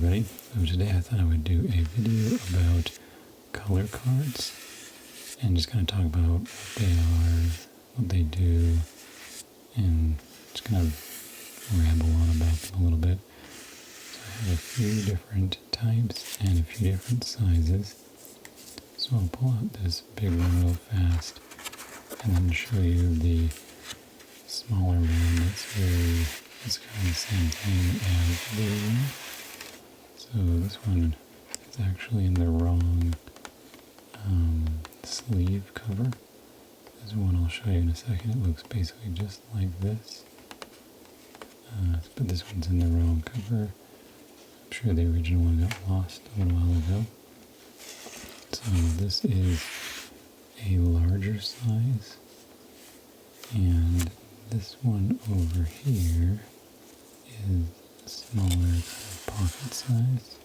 everybody. So today I thought I would do a video about color cards and just kind of talk about what they are, what they do, and just kind of ramble on about them a little bit. So I have a few different types and a few different sizes. So I'll pull out this big one real fast and then show you the smaller one it's kind of the same thing as the other one. So this one is actually in the wrong sleeve cover. This one I'll show you in a second. It looks basically just like this. But this one's in the wrong cover. I'm sure the original one got lost a little while ago. So this is a larger size. And this one over here is a smaller kind of pocket size.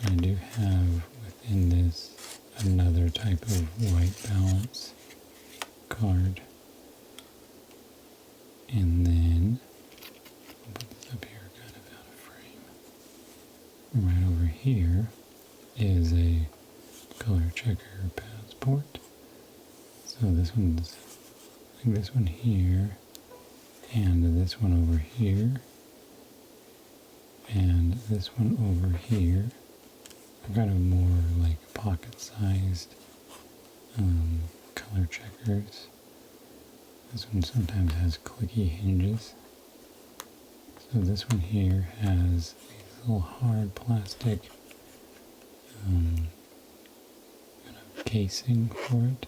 And I do have within this another type of white balance card. And then I'll put this up here kind of out of frame. Right over here is a color checker passport. So this one's, I think this one here, and this one over here, and this one over here are kind of more like pocket-sized color checkers. This one sometimes has clicky hinges. So this one here has these little hard plastic kind of casing for it.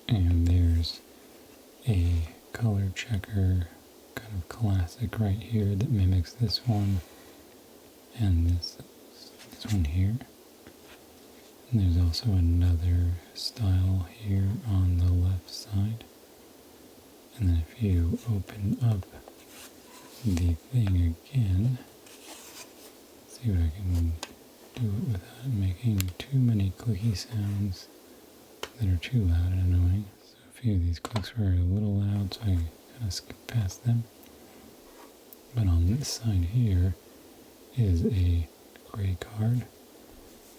And there's a color checker kind of classic right here that mimics this one and this one here. And there's also another style here on the left side. And then if you open up the thing again, see if I can do it without making too many clicky sounds that are too loud and annoying. So a few of these clicks were a little loud, so I kind of skipped past them. But on this side here is a gray card,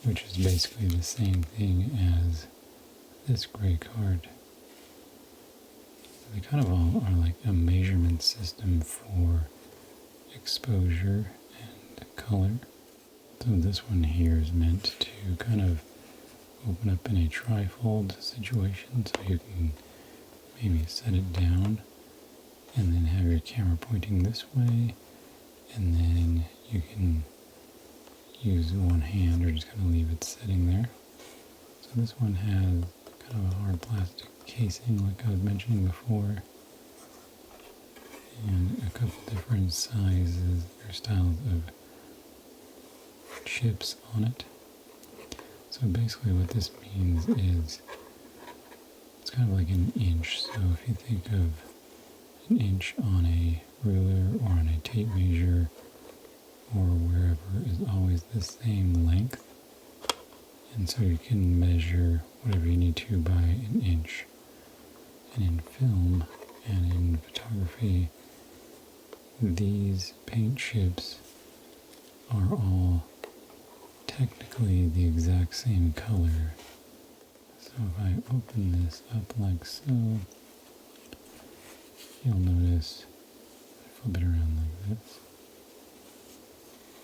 which is basically the same thing as this gray card. They kind of all are like a measurement system for exposure and color. So this one here is meant to kind of open up in a trifold situation, so you can maybe set it down and then have your camera pointing this way, and then you can use one hand or just kind of leave it sitting there. So this one has kind of a hard plastic casing like I was mentioning before, and a couple different sizes or styles of chips on it. So basically what this means is it's kind of like an inch. So if you think of an inch on a ruler or on a tape measure or wherever is always the same length. And so you can measure whatever you need to by an inch. And in film and in photography, these paint chips are all technically the exact same color. So if I open this up like so, you'll notice, flip it around like this,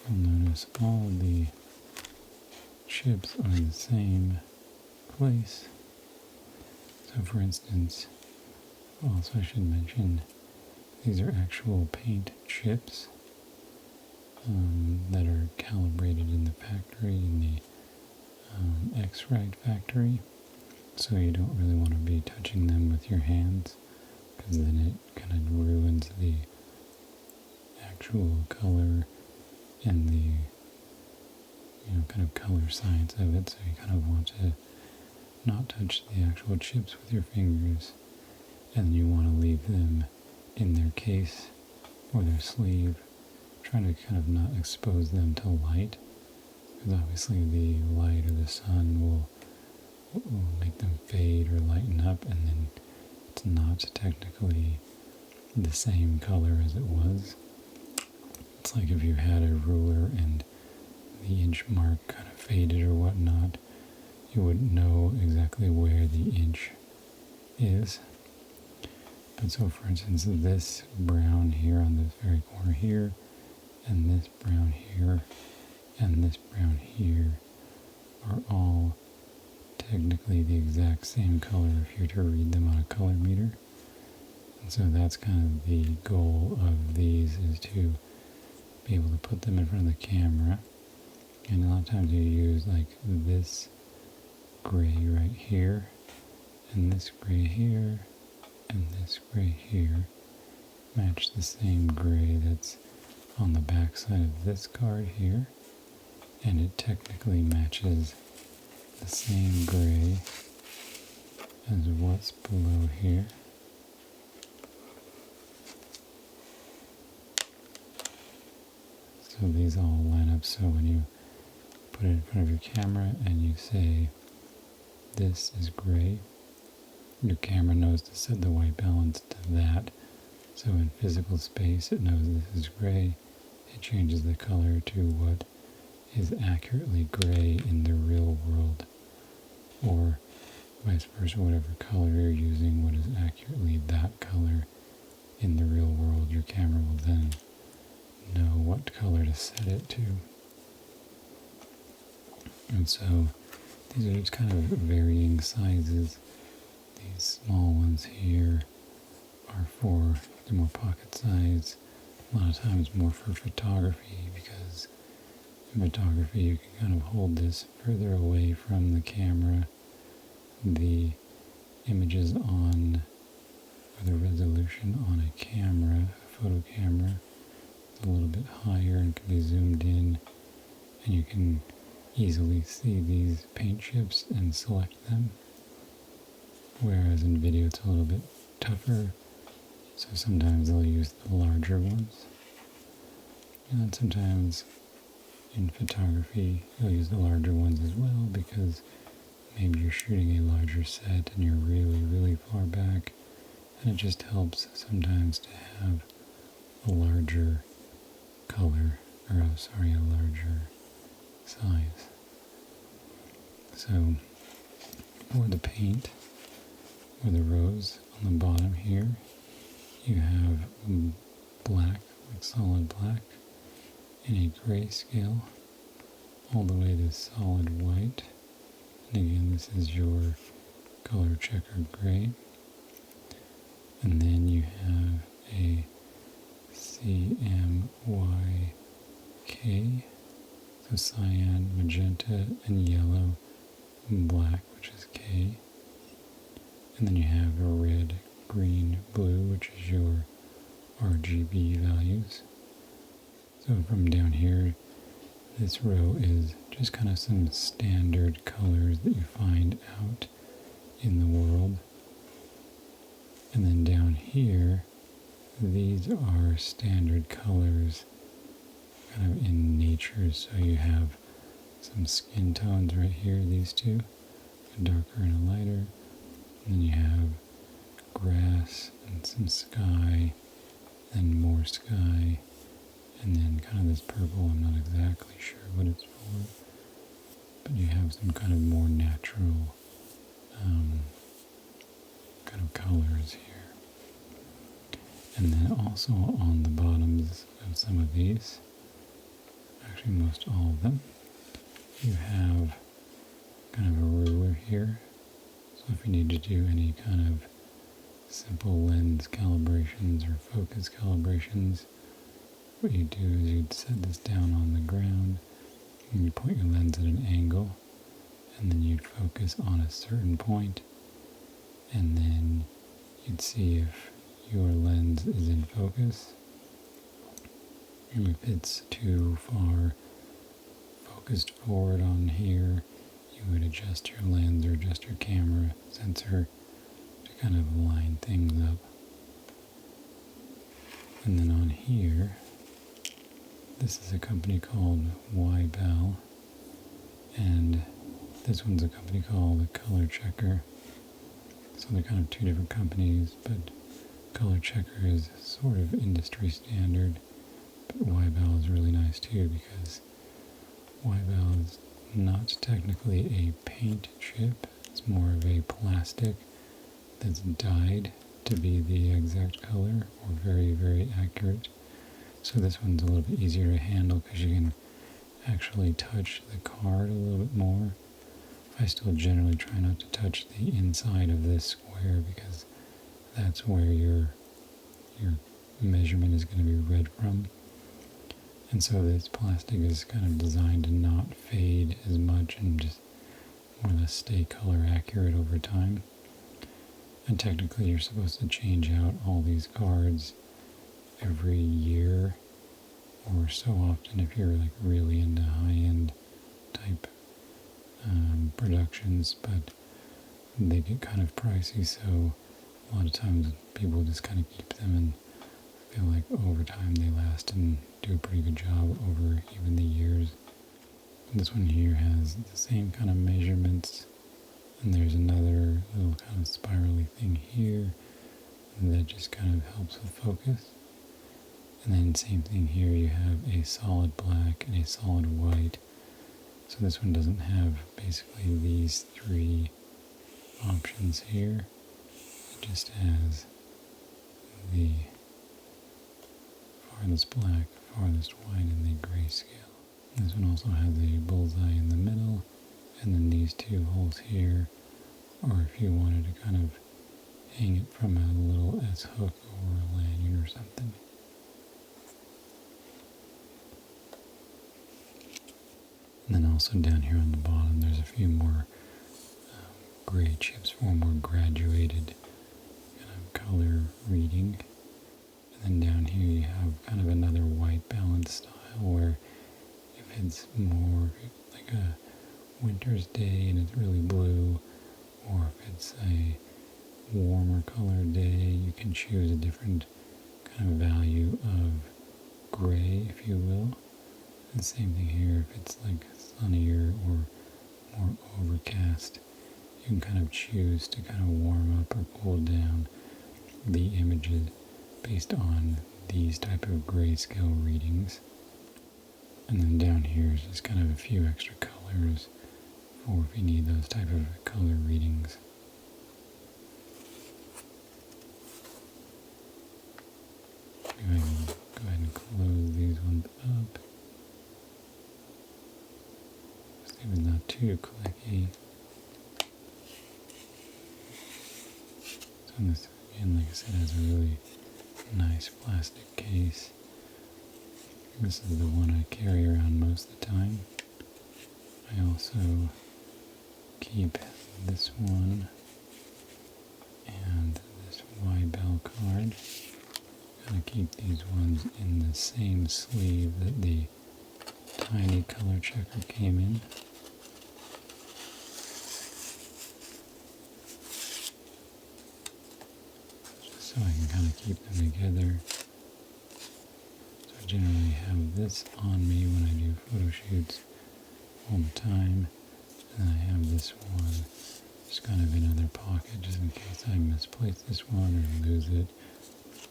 you'll notice all the chips are in the same place. So for instance, also I should mention, these are actual paint chips that are calibrated in the factory, in the X-Rite factory, so you don't really want to be touching them with your hands, because then it kind of ruins the actual color and the kind of color science of it. So you kind of want to not touch the actual chips with your fingers, and you want to leave them in their case or their sleeve, trying to kind of not expose them to light, because obviously the light or the sun will make them fade or lighten up, and then it's not technically the same color as it was. It's like if you had a ruler and the inch mark kind of faded or whatnot, you wouldn't know exactly where the inch is. But so for instance, this brown here on this very corner here, and this brown here, and this brown here are all technically the exact same color if you're to read them on a color meter. And so that's kind of the goal of these, is to be able to put them in front of the camera. And a lot of times you use like this gray right here, and this gray here, and this gray here match the same gray that's on the back side of this card here, and it technically matches the same gray as what's below here. So these all line up, so when you put it in front of your camera and you say this is gray, your camera knows to set the white balance to that. So in physical space it knows this is gray, it changes the color to what is accurately gray in the real world, or vice versa, whatever color you're using, what is accurately that color in the real world, your camera will then know what color to set it to. And so these are just kind of varying sizes. These small ones here are for the more pocket size, a lot of times more for photography, because in photography you can kind of hold this further away from the camera. The images on, or the resolution on a camera, a photo camera, is a little bit higher and can be zoomed in, and you can easily see these paint chips and select them. Whereas in video it's a little bit tougher, so sometimes they'll use the larger ones. And then sometimes in photography you'll use the larger ones as well, because maybe you're shooting a larger set and you're really, really far back, and it just helps sometimes to have a larger color, or a larger size. So for the paint, or the rose on the bottom here, you have black, like solid black, in a grayscale, all the way to solid white. And again, this is your color checker gray. And then you have a CMYK, so cyan, magenta, and yellow, and black, which is K. And then you have a red, green, blue, which is your RGB values. So from down here, this row is just kind of some standard colors that you find out in the world. And then down here, these are standard colors kind of in nature. So you have some skin tones right here, these two, a darker and a lighter. And then you have grass and some sky, then more sky, and then kind of this purple. I'm not exactly sure what it's for, but you have some kind of more natural kind of colors here. And then also on the bottoms of some of these, actually most all of them, you have kind of a ruler here. So if you need to do any kind of simple lens calibrations or focus calibrations, what you do is you'd set this down on the ground, and you point your lens at an angle, and then you'd focus on a certain point, and then you'd see if your lens is in focus. And if it's too far focused forward on here, you would adjust your lens or adjust your camera sensor to kind of line things up. And then on here, this is a company called YBAL, and this one's a company called the Color Checker. So they're kind of two different companies, but Color Checker is sort of industry standard, but YBAL is nice too, because Weibel is not technically a paint chip. It's more of a plastic that's dyed to be the exact color, or very, very accurate. So this one's a little bit easier to handle because you can actually touch the card a little bit more. I still generally try not to touch the inside of this square because that's where your measurement is going to be read from. And so this plastic is kind of designed to not fade as much and just more or less stay color accurate over time. And technically you're supposed to change out all these cards every year or so often if you're like really into high-end type productions, but they get kind of pricey, so a lot of times people just kind of keep them and feel like over time they last and do a pretty good job over even the years. This one here has the same kind of measurements, and there's another little kind of spirally thing here that just kind of helps with focus. And then same thing here, you have a solid black and a solid white. So this one doesn't have basically these three options here. It just has the farthest black, farthest white, and the grayscale. This one also has a bullseye in the middle, and then these two holes here, or if you wanted to kind of hang it from a little S-hook or a lanyard or something. And then also down here on the bottom, there's a few more gray chips for more graduated kind of color reading. And then down here you have kind of another white balance style where if it's more like a winter's day and it's really blue, or if it's a warmer color day, you can choose a different kind of value of gray, if you will. And same thing here, if it's like sunnier or more overcast, you can kind of choose to kind of warm up or cool down the images based on these type of grayscale readings. And then down here is just kind of a few extra colors for if you need those type of color readings. Go ahead and close these ones up. See if it's not too clicky. So this, again, like I said, has a really nice plastic case. This is the one I carry around most of the time. I also keep this one and this Weibel card. I'm going to keep these ones in the same sleeve that the tiny color checker came in. Just so I can kind of keep them together. So I generally have this on me when I do photo shoots all the time. And I have this one just kind of in another pocket just in case I misplace this one or lose it.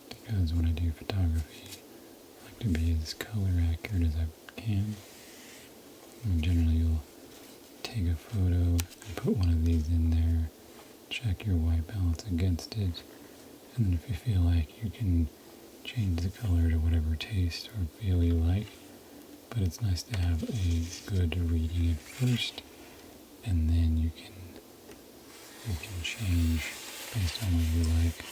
Because when I do photography, I like to be as color accurate as I can. And generally you'll take a photo and put one of these in there, check your white balance against it, and then if you feel like you can change the color to whatever taste or feel you like. But it's nice to have a good reading at first, and then you can change based on what you like.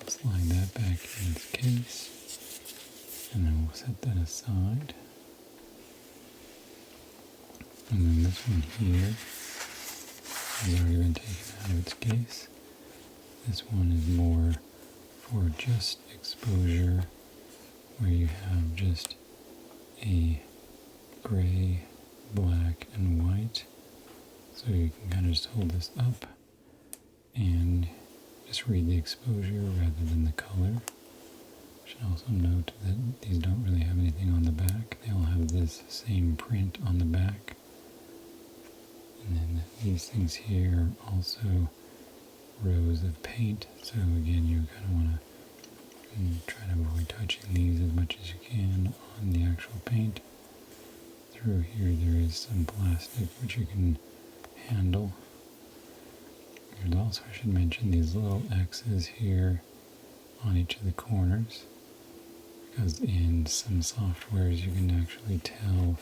I'll slide that back in its case, and then we'll set that aside. And then this one here has already been taken out of its case. This one is more for just exposure, where you have just a gray, black, and white. So you can kind of just hold this up and just read the exposure rather than the color. I should also note that these don't really have anything on the back. They all have this same print on the back. And then these things here are also rows of paint. So again, you kind of want to and try to avoid touching these as much as you can on the actual paint. Through here there is some plastic which you can handle. And also I should mention these little X's here on each of the corners, because in some softwares you can actually tell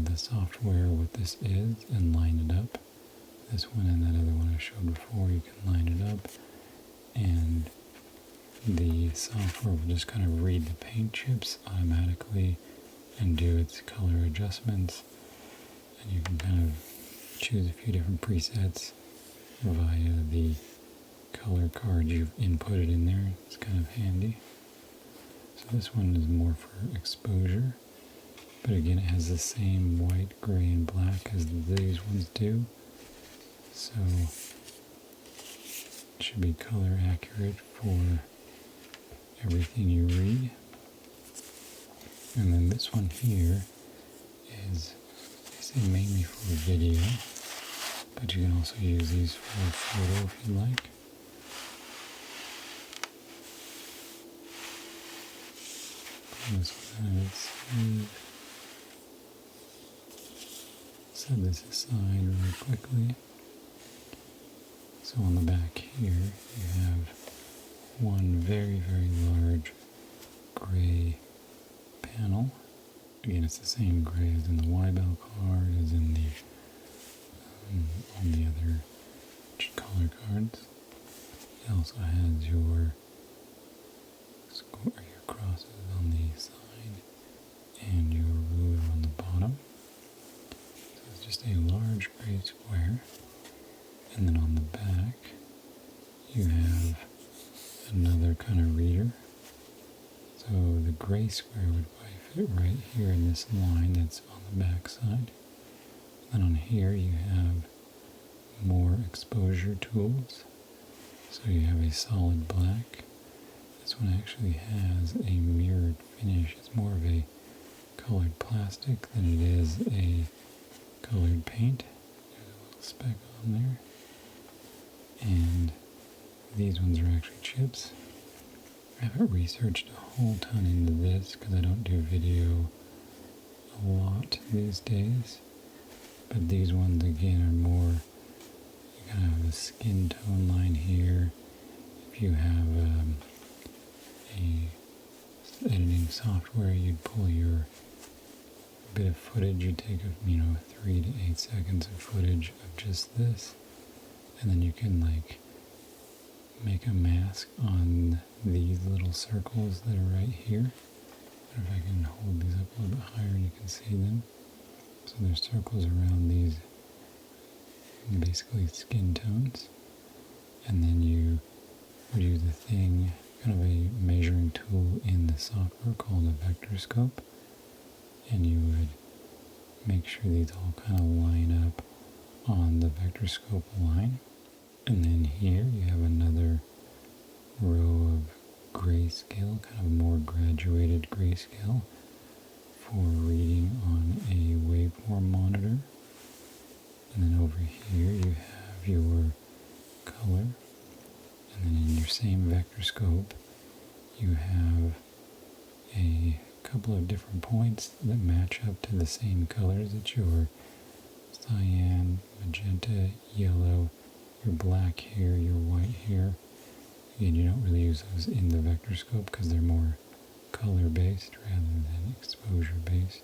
the software what this is and line it up. This one and that other one I showed before, you can line it up, and the software will just kind of read the paint chips automatically and do its color adjustments, and you can kind of choose a few different presets via the color card you've inputted in there. It's kind of handy. So this one is more for exposure, but again it has the same white, gray, and black as these ones do, so it should be color accurate for everything you read. And then this one here is, they say mainly for video, but you can also use these for photo if you like. This one has set this aside really quickly. So on the back here you have one very, very large gray panel. Again, it's the same gray as in the Y-Bell card, as in the all the other color cards. It also has your crosses on the side and your ruler on the bottom. So it's just a large gray square. And then on the back you have another kind of reader. So the gray square would probably fit right here in this line that's on the back side. And on here you have more exposure tools. So you have a solid black. This one actually has a mirrored finish. It's more of a colored plastic than it is a colored paint. There's a little speck on there. And these ones are actually chips. I haven't researched a whole ton into this because I don't do video a lot these days. But these ones again are more, you kind of have a skin tone line here. If you have a editing software, you'd pull your bit of footage, you'd take 3 to 8 seconds of footage of just this, and then you can like make a mask on these little circles that are right here. If I can hold these up a little bit higher, you can see them. So there's circles around these, basically skin tones, and then you would use a thing, kind of a measuring tool in the software called a vector scope, and you would make sure these all kind of line up on the vector scope line. And then here you have another row of grayscale, kind of more graduated grayscale for reading on a waveform monitor. And then over here you have your color. And then in your same vector scope you have a couple of different points that match up to the same colors. It's your cyan, magenta, yellow, your black here, your white here. Again, you don't really use those in the vector scope because they're more color based rather than exposure based.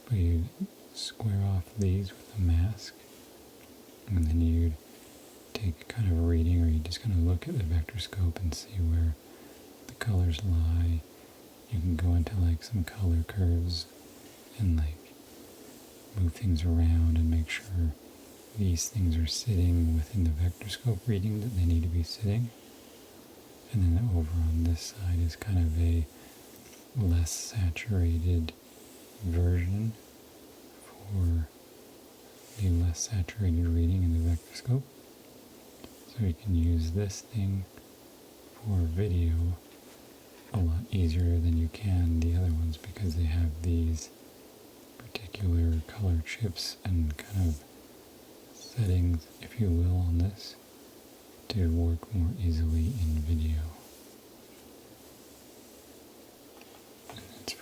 But you square off these with a mask, and then you take kind of a reading, or you just kind of look at the vector scope and see where the colors lie. You can go into like some color curves and like move things around and make sure these things are sitting within the vector scope reading that they need to be sitting. And then over on this side is kind of a less saturated version for the less saturated reading in the vector scope. So you can use this thing for video a lot easier than you can the other ones, because they have these particular color chips and kind of settings, if you will, on this to work more easily in video.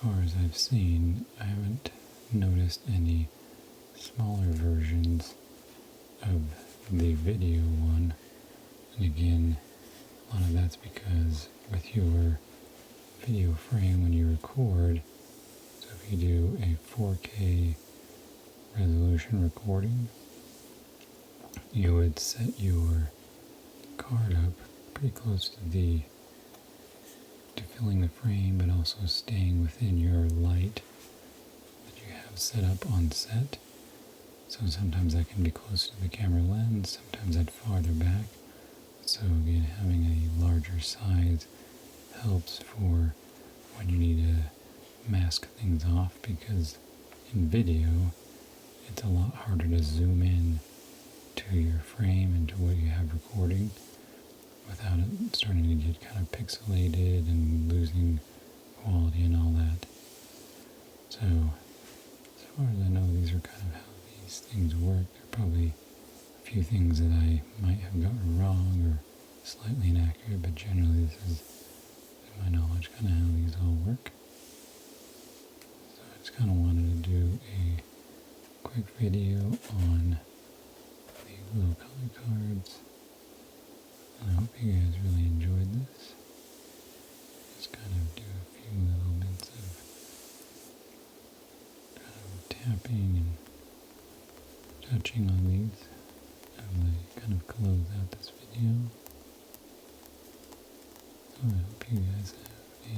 far as I've seen, I haven't noticed any smaller versions of the video one. And again, a lot of that's because with your video frame when you record, so if you do a 4K resolution recording, you would set your card up pretty close to filling the frame, but also staying within your light that you have set up on set. So sometimes that can be close to the camera lens, sometimes that farther back. So again, having a larger size helps for when you need to mask things off, because in video it's a lot harder to zoom in to your frame and to what you have recording without it starting to get kind of pixelated and losing quality and all that. So as far as I know, these are kind of how these things work. There are probably a few things that I might have gotten wrong or slightly inaccurate, but generally this is, in my knowledge, kind of how these all work. So I just kind of wanted to do a quick video on the little color cards. And I hope you guys really enjoyed this. Just kind of do a few little bits of kind of tapping and touching on these as I kind of close out this video. So I hope you guys have a